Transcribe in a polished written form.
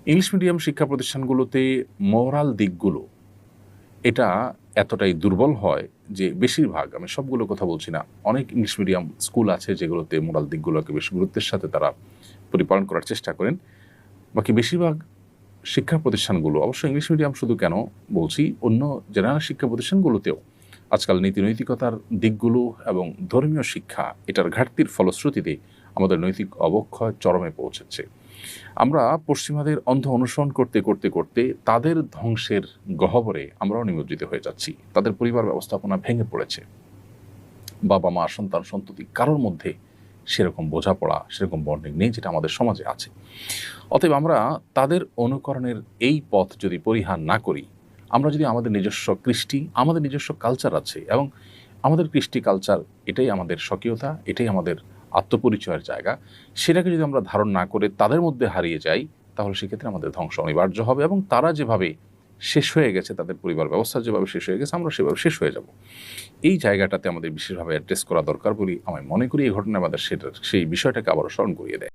English medium শিক্ষা প্রতিষ্ঠানগুলোতে moral দিকগুলো এটা এতটাই দুর্বল হয় যে বেশিরভাগ, আমি সবগুলো কথা বলছি না, অনেক ইংলিশ মিডিয়াম স্কুল আছে যেগুলোতে মোরাল দিকগুলোকে বেশ গুরুত্বের সাথে তারা পরিপালন করার চেষ্টা করেন। বাকি বেশিরভাগ শিক্ষা প্রতিষ্ঠানগুলো, অবশ্য ইংলিশ মিডিয়াম শুধু কেন বলছি, অন্য জেনারেল শিক্ষা প্রতিষ্ঠানগুলোতেও আজকাল নীতি নৈতিকতার দিকগুলো এবং ধর্মীয় শিক্ষা এটার ঘাটতির ফলশ্রুতিতে আমাদের নৈতিক অবক্ষয় চরমে পৌঁছেছে। আমরা পশ্চিমাদের অন্ধ অনুসরণ করতে করতে করতে তাদের ধ্বংসের গহ্বরে আমরাও নিমজ্জিত হয়ে যাচ্ছি। তাদের পরিবার ব্যবস্থাপনা ভেঙে পড়েছে। বাবা মা সন্তান সন্ততি কারোর মধ্যে সেরকম বোঝাপড়া, সেরকম বন্ডিং নেই যেটা আমাদের সমাজে আছে। অতএব আমরা তাদের অনুকরণের এই পথ যদি পরিহার না করি, আমরা যদি আমাদের নিজস্ব কৃষ্টি, আমাদের নিজস্ব কালচার আছে এবং আমাদের কৃষ্টি কালচার এটাই আমাদের স্বকীয়তা, এটাই আমাদের আত্মপরিচয়ের জায়গা, সেটাকে যদি আমরা ধারণ না করে তাদের মধ্যে হারিয়ে যাই, তাহলে সেক্ষেত্রে আমাদের ধ্বংস অনিবার্য হবে এবং তারা যেভাবে শেষ হয়ে গেছে, তাদের পরিবার ব্যবস্থা যেভাবে শেষ হয়ে গেছে, আমরা সেভাবে শেষ হয়ে যাব। এই জায়গাটাতে আমাদের বিশেষভাবে অ্যাড্রেস করা দরকার বলে আমি মনে করি। এই ঘটনা আমাদের সেই বিষয়টাকে আবারও স্মরণ করিয়ে দেয়।